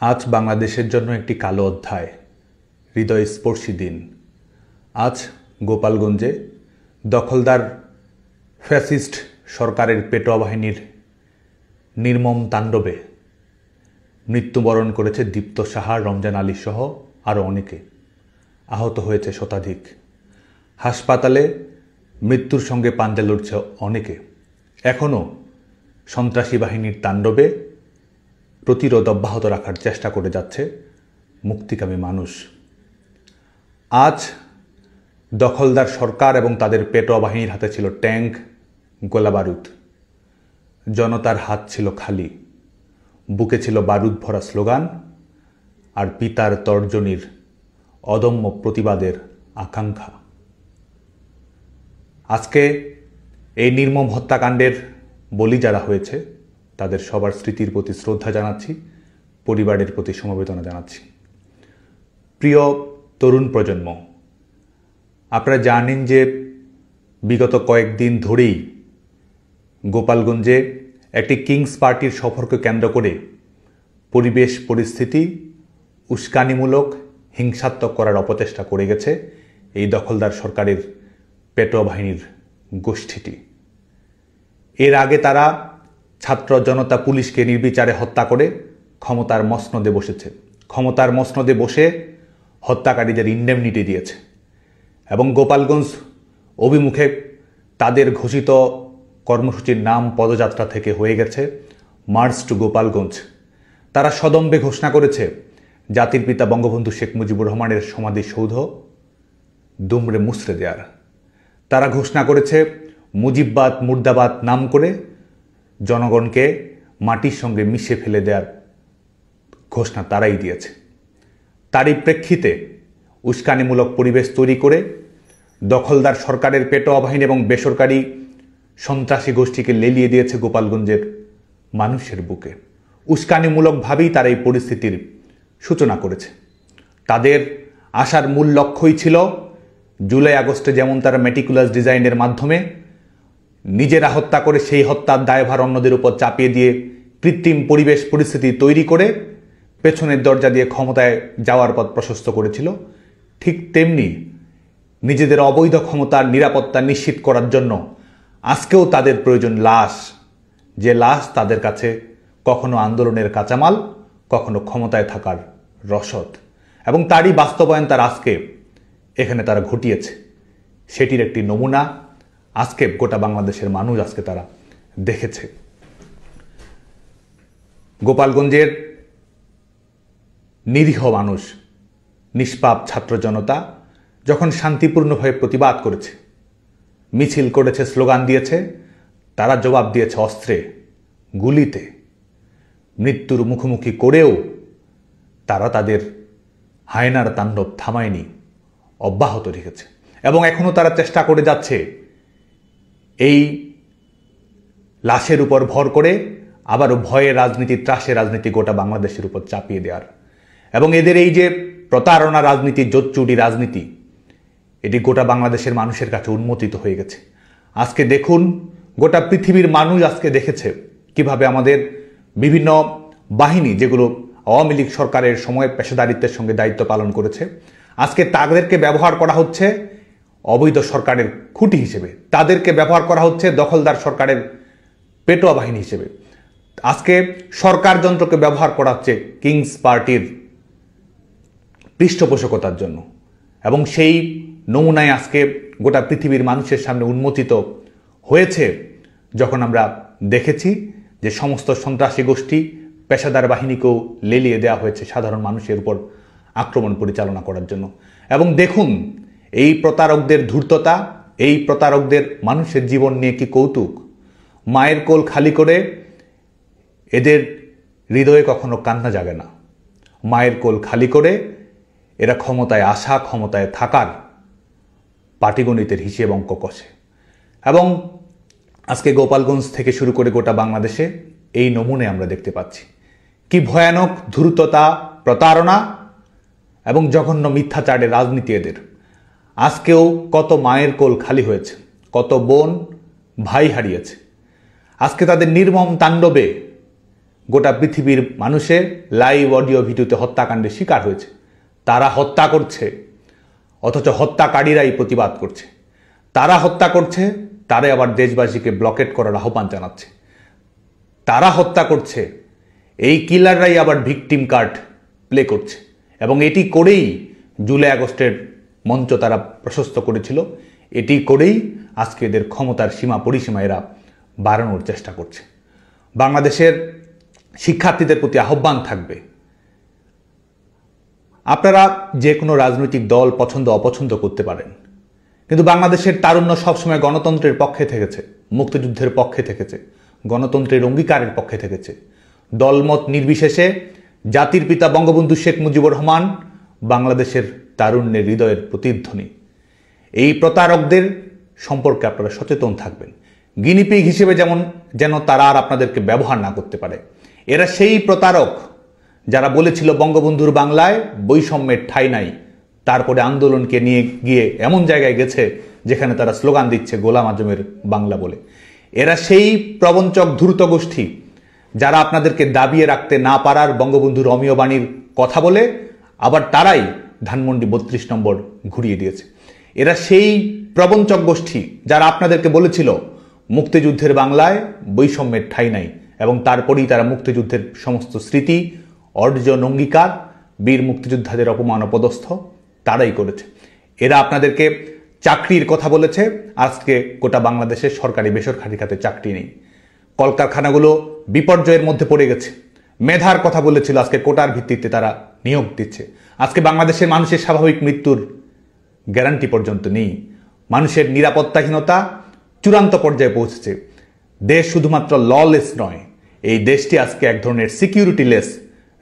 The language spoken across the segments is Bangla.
আজ বাংলাদেশের জন্য একটি কালো অধ্যায়, হৃদয়স্পর্শী দিন। আজ গোপালগঞ্জে দখলদার ফ্যাসিস্ট সরকারের পেটোয়া বাহিনীর নির্মম তাণ্ডবে মৃত্যুবরণ করেছে দীপ্ত সাহা, রমজান আলী সহ আরও অনেকে। আহত হয়েছে শতাধিক। হাসপাতালে মৃত্যুর সঙ্গে পাঞ্জা লড়ছে অনেকে। এখনও সন্ত্রাসী বাহিনীর তাণ্ডবে প্রতিরোধ অব্যাহত রাখার চেষ্টা করে যাচ্ছে মুক্তিকামী মানুষ। আজ দখলদার সরকার এবং তাদের পেটোয়া বাহিনীর হাতে ছিল ট্যাঙ্ক, গোলাবারুদ। জনতার হাত ছিল খালি, বুকে ছিল বারুদ ভরা স্লোগান আর পিতার তর্জনীর অদম্য প্রতিবাদের আকাঙ্ক্ষা। আজকে এই নির্মম হত্যাকাণ্ডের বলি যারা হয়েছে তাদের সবার স্মৃতির প্রতি শ্রদ্ধা জানাচ্ছি, পরিবারের প্রতি সমবেদনা জানাচ্ছি। প্রিয় তরুণ প্রজন্ম, আপনারা জানেন যে বিগত কয়েকদিন ধরেই গোপালগঞ্জে একটি কিংস পার্টির সফরকে কেন্দ্র করে পরিবেশ পরিস্থিতি উস্কানিমূলক, হিংসাত্মক করার অপচেষ্টা করে গেছে এই দখলদার সরকারের পেটোয়া বাহিনীর গোষ্ঠীটি। এর আগে তারা ছাত্র জনতা পুলিশকে নির্বিচারে হত্যা করে ক্ষমতার মসনদে বসেছে। ক্ষমতার মসনদে বসে হত্যাকারীদের ইন্ডেমনিটি দিয়েছে এবং গোপালগঞ্জ অভিমুখে তাদের ঘোষিত কর্মসূচির নাম পদযাত্রা থেকে হয়ে গেছে মার্চ টু গোপালগঞ্জ। তারা সদম্ভে ঘোষণা করেছে জাতির পিতা বঙ্গবন্ধু শেখ মুজিবুর রহমানের সমাধিসৌধ দুমড়ে মুচড়ে দেওয়ার। তারা ঘোষণা করেছে মুজিববাদ মুর্দাবাদ নাম করে জনগণকে মাটির সঙ্গে মিশে ফেলে দেওয়ার ঘোষণা তারাই দিয়েছে। তারই প্রেক্ষিতে উস্কানিমূলক পরিবেশ তৈরি করে দখলদার সরকারের পেটোয়া বাহিনী এবং বেসরকারি সন্ত্রাসী গোষ্ঠীকে লেলিয়ে দিয়েছে গোপালগঞ্জের মানুষের বুকে। উস্কানিমূলকভাবেই তারা এই পরিস্থিতির সূচনা করেছে। তাদের আসার মূল লক্ষ্যই ছিল জুলাই আগস্টে যেমন তারা মেটিকুলাস ডিজাইনের মাধ্যমে নিজেরা হত্যা করে সেই হত্যার দায়ভার অন্যদের উপর চাপিয়ে দিয়ে কৃত্রিম পরিবেশ পরিস্থিতি তৈরি করে পেছনের দরজা দিয়ে ক্ষমতায় যাওয়ার পথ প্রশস্ত করেছিল, ঠিক তেমনি নিজেদের অবৈধ ক্ষমতার নিরাপত্তা নিশ্চিত করার জন্য আজকেও তাদের প্রয়োজন লাশ, যে লাশ তাদের কাছে কখনো আন্দোলনের কাঁচামাল, কখনো ক্ষমতায় থাকার রসদ, এবং তারই বাস্তবায়ন তার আজকে এখানে তারা ঘটিয়েছে। সেটির একটি নমুনা আজকে গোটা বাংলাদেশের মানুষ আজকে তারা দেখেছে। গোপালগঞ্জের নিরীহ মানুষ, নিষ্পাপ ছাত্র জনতা যখন শান্তিপূর্ণভাবে প্রতিবাদ করেছে, মিছিল করেছে, স্লোগান দিয়েছে, তারা জবাব দিয়েছে অস্ত্রে, গুলিতে। মৃত্যুর মুখোমুখি করেও তারা তাদের হায়নার তাণ্ডব থামায়নি, অব্যাহত রেখেছে এবং এখনও তারা চেষ্টা করে যাচ্ছে এই লাশের উপর ভর করে আবারও ভয়ের রাজনীতি, ত্রাসের রাজনীতি গোটা বাংলাদেশের উপর চাপিয়ে দেওয়ার। এবং এদের এই যে প্রতারণা রাজনীতি, জোচ্চুরি রাজনীতি, এটি গোটা বাংলাদেশের মানুষের কাছে উন্মোচিত হয়ে গেছে। আজকে দেখুন, গোটা পৃথিবীর মানুষ আজকে দেখেছে কিভাবে আমাদের বিভিন্ন বাহিনী, যেগুলো আওয়ামী লীগ সরকারের সময় পেশাদারিত্বের সঙ্গে দায়িত্ব পালন করেছে, আজকে তাদেরকে ব্যবহার করা হচ্ছে অবৈধ সরকারের খুঁটি হিসেবে, তাদেরকে ব্যবহার করা হচ্ছে দখলদার সরকারের পেটোয়া বাহিনী হিসেবে। আজকে সরকার যন্ত্রকে ব্যবহার করা হচ্ছে কিংস পার্টির পৃষ্ঠপোষকতার জন্য, এবং সেই নমুনায় আজকে গোটা পৃথিবীর মানুষের সামনে উন্মোচিত হয়েছে যখন আমরা দেখেছি যে সমস্ত সন্ত্রাসী গোষ্ঠী, পেশাদার বাহিনীকেও লেলিয়ে দেওয়া হয়েছে সাধারণ মানুষের উপর আক্রমণ পরিচালনা করার জন্য। এবং দেখুন এই প্রতারকদের ধূর্ততা, এই প্রতারকদের মানুষের জীবন নিয়ে কি কৌতুক। মায়ের কোল খালি করে এদের হৃদয়ে কখনো কান্না জাগে না। মায়ের কোল খালি করে এরা ক্ষমতায় আসা, ক্ষমতায় থাকার পাটিগণিতের হিসেব অঙ্ক কষে। এবং আজকে গোপালগঞ্জ থেকে শুরু করে গোটা বাংলাদেশে এই নমুনে আমরা দেখতে পাচ্ছি কি ভয়ানক ধূর্ততা, প্রতারণা এবং জঘন্য মিথ্যাচারের রাজনীতি এদের। আজকেও কত মায়ের কোল খালি হয়েছে, কত বোন ভাই হারিয়েছে। আজকে তাদের নির্মম তাণ্ডবে গোটা পৃথিবীর মানুষের লাইভ অডিও ভিডিওতে হত্যাকাণ্ডের শিকার হয়েছে। তারা হত্যা করছে, অথচ হত্যাকারীরাই প্রতিবাদ করছে। তারা হত্যা করছে, তারাই আবার দেশবাসীকে ব্লকেট করার আহ্বান জানাচ্ছে। তারা হত্যা করছে, এই কিলাররাই আবার ভিকটিম কার্ড প্লে করছে। এবং এটি করেই জুলাই আগস্টের মঞ্চ তারা প্রশস্ত করেছিল। এটি করেই আজকে এদের ক্ষমতার সীমা পরিসীমা এরা বাড়ানোর চেষ্টা করছে। বাংলাদেশের শিক্ষার্থীদের প্রতি আহ্বান থাকবে, আপনারা যে কোনো রাজনৈতিক দল পছন্দ অপছন্দ করতে পারেন, কিন্তু বাংলাদেশের তারুণ্য সবসময় গণতন্ত্রের পক্ষে থেকেছে, মুক্তিযুদ্ধের পক্ষে থেকেছে, গণতন্ত্রের অঙ্গীকারের পক্ষে থেকেছে। দলমত নির্বিশেষে জাতির পিতা বঙ্গবন্ধু শেখ মুজিবুর রহমান বাংলাদেশের তারুণ্যের হৃদয়ের প্রতিধ্বনি। এই প্রতারকদের সম্পর্কে আপনারা সচেতন থাকবেন, গিনিপিগ হিসেবে যেন তারা আর আপনাদেরকে ব্যবহার না করতে পারে। এরা সেই প্রতারক যারা বলেছিল বঙ্গবন্ধুর বাংলায় বৈষম্যের ঠাঁই নাই, তারপরে আন্দোলনকে নিয়ে গিয়ে এমন জায়গায় গেছে যেখানে তারা স্লোগান দিচ্ছে গোলাম আজমের বাংলা বলে। এরা সেই প্রবঞ্চক ধূর্ত গোষ্ঠী যারা আপনাদেরকে দাবিয়ে রাখতে না পারার বঙ্গবন্ধুর অমীয় বাণীর কথা বলে আবার তারাই ধানমন্ডি 32 নম্বর ঘুরিয়ে দিয়েছে। এরা সেই প্রবঞ্চক গোষ্ঠী যারা আপনাদেরকে বলেছিল মুক্তিযুদ্ধের বাংলায় বৈষম্যের ঠাঁই নাই, এবং তারপরেই তারা মুক্তিযুদ্ধের সমস্ত স্মৃতি, অর্জন, অঙ্গীকার, বীর মুক্তিযোদ্ধাদের অপমান অপদস্থ তারাই করেছে। এরা আপনাদেরকে চাকরির কথা বলেছে, আজকে গোটা বাংলাদেশের সরকারি বেসরকারি খাতে চাকরি নেই। কলকারখানাগুলো বিপর্যয়ের মধ্যে পড়ে গেছে। মেধার কথা বলেছিল, আজকে কোটার ভিত্তিতে তারা নিয়োগ দিচ্ছে। আজকে বাংলাদেশের মানুষের স্বাভাবিক মৃত্যুর গ্যারান্টি পর্যন্ত নেই। মানুষের নিরাপত্তাহীনতা চূড়ান্ত পর্যায়ে পৌঁছেছে। দেশ শুধুমাত্র ললেস নয়, এই দেশটি আজকে এক ধরনের সিকিউরিটিলেস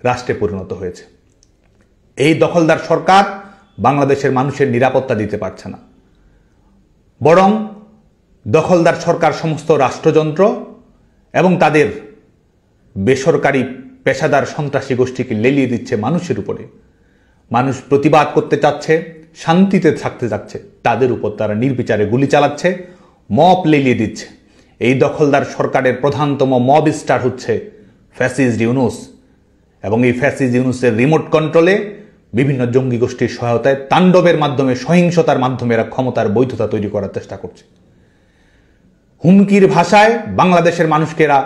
রাষ্ট্রে পরিণত হয়েছে। এই দখলদার সরকার বাংলাদেশের মানুষের নিরাপত্তা দিতে পারছে না, বরং দখলদার সরকার সমস্ত রাষ্ট্রযন্ত্র এবং তাদের বেসরকারি পেশাদার সন্ত্রাসী গোষ্ঠীকে লেলিয়ে দিচ্ছে মানুষের উপরে। মানুষ প্রতিবাদ করতে চাচ্ছে, শান্তিতে থাকতে চাচ্ছে, তাদের উপর তারা নির্বিচারে গুলি চালাচ্ছে, মব লেলিয়ে দিচ্ছে। এই দখলদার সরকারের প্রধানতম মব স্টার হচ্ছে ফ্যাসিস্ট ইউনূস, এবং এই ফ্যাসিস্ট ইউনূসের রিমোট কন্ট্রোলে বিভিন্ন জঙ্গি গোষ্ঠীর সহায়তায় তাণ্ডবের মাধ্যমে, সহিংসতার মাধ্যমে এরা ক্ষমতার বৈধতা তৈরি করার চেষ্টা করছে। হুমকির ভাষায় বাংলাদেশের মানুষকে এরা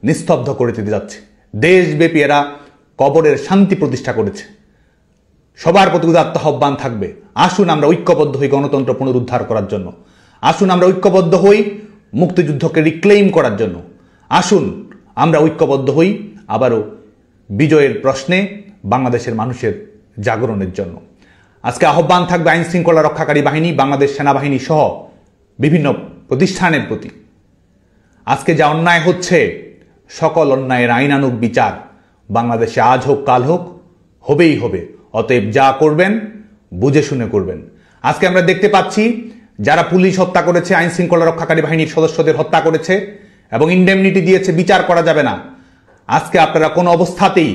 নিস্তব্ধ করে দিতে যাচ্ছে। দেশব্যাপী এরা কবরের শান্তি প্রতিষ্ঠা করেছে। সবার প্রতি উদাত্ত আহ্বান থাকবে, আসুন আমরা ঐক্যবদ্ধ হই গণতন্ত্র পুনরুদ্ধার করার জন্য। আসুন আমরা ঐক্যবদ্ধ হই মুক্তিযুদ্ধকে রিক্লেইম করার জন্য। আসুন আমরা ঐক্যবদ্ধ হই আবারও বিজয়ের প্রশ্নে বাংলাদেশের মানুষের জাগরণের জন্য। আজকে আহ্বান থাকবে আইন শৃঙ্খলা রক্ষাকারী বাহিনী, বাংলাদেশ সেনাবাহিনী সহ বিভিন্ন প্রতিষ্ঠানের প্রতি। আজকে যা অন্যায় হচ্ছে, সকল অন্যায়ের আইনানুগ বিচার বাংলাদেশে আজ হোক কাল হোক হবেই হবে। অতএব যা করবেন বুঝে শুনে করবেন। আজকে আমরা দেখতে পাচ্ছি যারা পুলিশ হত্যা করেছে, আইন শৃঙ্খলা রক্ষাকারী বাহিনীর সদস্যদের হত্যা করেছে এবং ইন্ডেমনিটি দিয়েছে, বিচার করা যাবে না। আজকে আপনারা কোনো অবস্থাতেই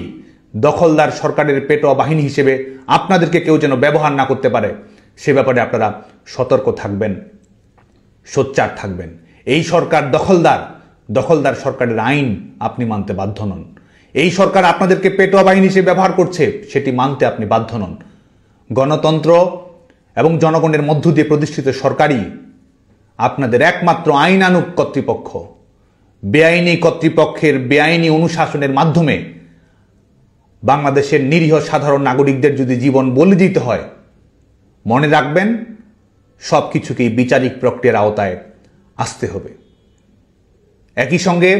দখলদার সরকারের পেটোয়া বাহিনী হিসেবে আপনাদেরকে কেউ যেন ব্যবহার না করতে পারে, সে ব্যাপারে আপনারা সতর্ক থাকবেন, সোচ্চার থাকবেন। এই সরকার দখলদার সরকারের আইন আপনি মানতে বাধ্য নন। এই সরকার আপনাদেরকে পেটোয়া বাহিনী হিসেবে ব্যবহার করছে, সেটি মানতে আপনি বাধ্য নন। গণতন্ত্র এবং জনগণের মধ্য দিয়ে প্রতিষ্ঠিত সরকারই আপনাদের একমাত্র আইনানুগ কর্তৃপক্ষ। বেআইনি কর্তৃপক্ষের বেআইনি অনুশাসনের মাধ্যমে বাংলাদেশের নিরীহ সাধারণ নাগরিকদের যদি জীবন বলি দিতে হয়, মনে রাখবেন সব কিছুকেই বিচারিক প্রক্রিয়ার আওতায় আসতে হবে। একই সঙ্গে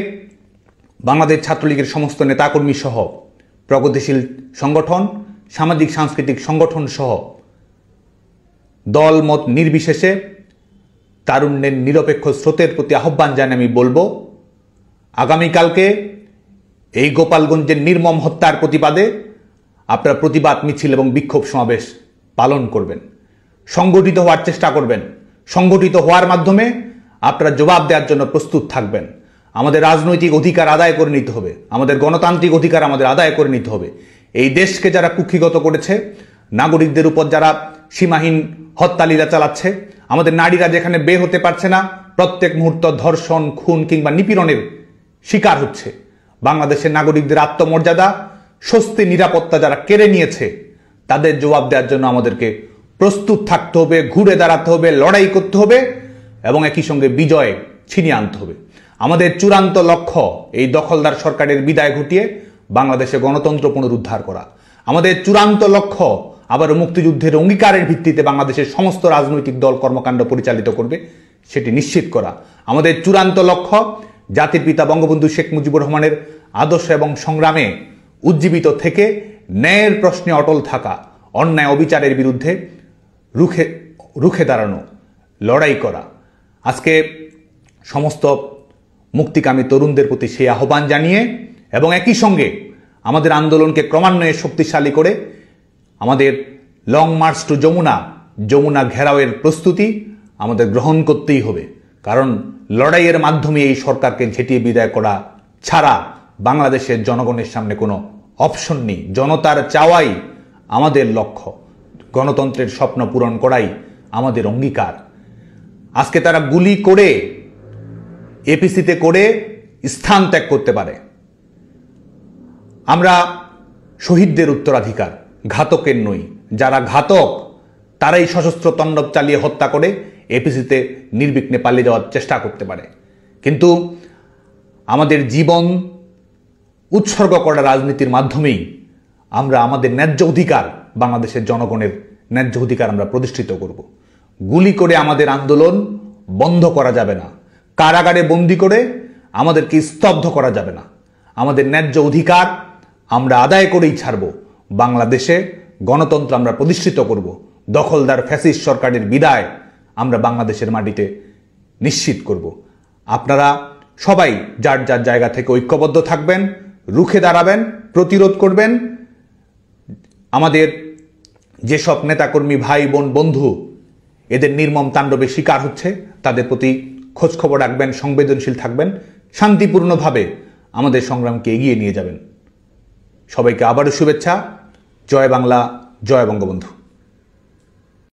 বাংলাদেশ ছাত্রলীগের সমস্ত নেতাকর্মী সহ প্রগতিশীল সংগঠন, সামাজিক সাংস্কৃতিক সংগঠন সহ দল মত নির্বিশেষে তারুণ্যের নিরপেক্ষ স্রোতের প্রতি আহ্বান জানিয়ে আমি বলবো, আগামীকালকে এই গোপালগঞ্জের নির্মম হত্যার প্রতিবাদে আপনারা প্রতিবাদ মিছিল এবং বিক্ষোভ সমাবেশ পালন করবেন, সংগঠিত হওয়ার চেষ্টা করবেন। সংগঠিত হওয়ার মাধ্যমে আপনারা জবাব দেওয়ার জন্য প্রস্তুত থাকবেন। আমাদের রাজনৈতিক অধিকার আদায় করে নিতে হবে, আমাদের গণতান্ত্রিক অধিকার আমাদের আদায় করে নিতে হবে। এই দেশকে যারা কুক্ষিগত করেছে, নাগরিকদের উপর যারা সীমাহীন হত্যালীলা চালাচ্ছে, আমাদের নারীরা যেখানে বের হতে পারছে না, প্রত্যেক মুহূর্ত ধর্ষণ, খুন কিংবা নিপীড়নের শিকার হচ্ছে, বাংলাদেশের নাগরিকদের আত্মমর্যাদা, স্বস্তি, নিরাপত্তা যারা কেড়ে নিয়েছে তাদের জবাব দেওয়ার জন্য আমাদেরকে প্রস্তুত থাকতে হবে, ঘুরে দাঁড়াতে হবে, লড়াই করতে হবে এবং একই সঙ্গে বিজয় ছিনিয়ে আনতে হবে। আমাদের চূড়ান্ত লক্ষ্য এই দখলদার সরকারের বিদায় ঘটিয়ে বাংলাদেশে গণতন্ত্র পুনরুদ্ধার করা। আমাদের চূড়ান্ত লক্ষ্য আবার মুক্তিযুদ্ধের অঙ্গীকারের ভিত্তিতে বাংলাদেশের সমস্ত রাজনৈতিক দল কর্মকাণ্ড পরিচালিত করবে সেটি নিশ্চিত করা। আমাদের চূড়ান্ত লক্ষ্য জাতির পিতা বঙ্গবন্ধু শেখ মুজিবুর রহমানের আদর্শ এবং সংগ্রামে উজ্জীবিত থেকে ন্যায়ের প্রশ্নে অটল থাকা, অন্যায় অবিচারের বিরুদ্ধে রুখে দাঁড়ানো, লড়াই করা। আজকে সমস্ত মুক্তিকামী তরুণদের প্রতি সেই আহ্বান জানিয়ে এবং একই সঙ্গে আমাদের আন্দোলনকে ক্রমান্বয়ে শক্তিশালী করে আমাদের লং মার্চ টু যমুনা ঘেরাওয়ের প্রস্তুতি আমাদের গ্রহণ করতেই হবে। কারণ লড়াইয়ের মাধ্যমে এই সরকারকে ঝেঁটিয়ে বিদায় করা ছাড়া বাংলাদেশের জনগণের সামনে কোনো অপশন নেই। জনতার চাওয়াই আমাদের লক্ষ্য, গণতন্ত্রের স্বপ্ন পূরণ করাই আমাদের অঙ্গীকার। আজকে তারা গুলি করে এপিসিতে করে স্থান ত্যাগ করতে পারে। আমরা শহীদদের উত্তরাধিকার, ঘাতকের নই। যারা ঘাতক তারাই সশস্ত্র তাণ্ডব চালিয়ে হত্যা করে এপিসিতে নির্বিঘ্নে পালিয়ে যাওয়ার চেষ্টা করতে পারে। কিন্তু আমাদের জীবন উৎসর্গ করা রাজনীতির মাধ্যমেই আমরা আমাদের ন্যায্য অধিকার, বাংলাদেশের জনগণের ন্যায্য অধিকার আমরা প্রতিষ্ঠিত করব। গুলি করে আমাদের আন্দোলন বন্ধ করা যাবে না, কারাগারে বন্দি করে আমাদেরকে স্তব্ধ করা যাবে না। আমাদের ন্যায্য অধিকার আমরা আদায় করেই ছাড়ব। বাংলাদেশে গণতন্ত্র আমরা প্রতিষ্ঠিত করব। দখলদার ফ্যাসিস্ট সরকারের বিদায় আমরা বাংলাদেশের মাটিতে নিশ্চিত করব। আপনারা সবাই যার যার জায়গা থেকে ঐক্যবদ্ধ থাকবেন, রুখে দাঁড়াবেন, প্রতিরোধ করবেন। আমাদের যেসব নেতাকর্মী, ভাই বোন, বন্ধু এদের নির্মম তাণ্ডবে শিকার হচ্ছে তাদের প্রতি খোঁজখবর রাখবেন, সংবেদনশীল থাকবেন, শান্তিপূর্ণভাবে আমাদের সংগ্রামকে এগিয়ে নিয়ে যাবেন। সবাইকে আবারও শুভেচ্ছা। জয় বাংলা, জয় বঙ্গবন্ধু।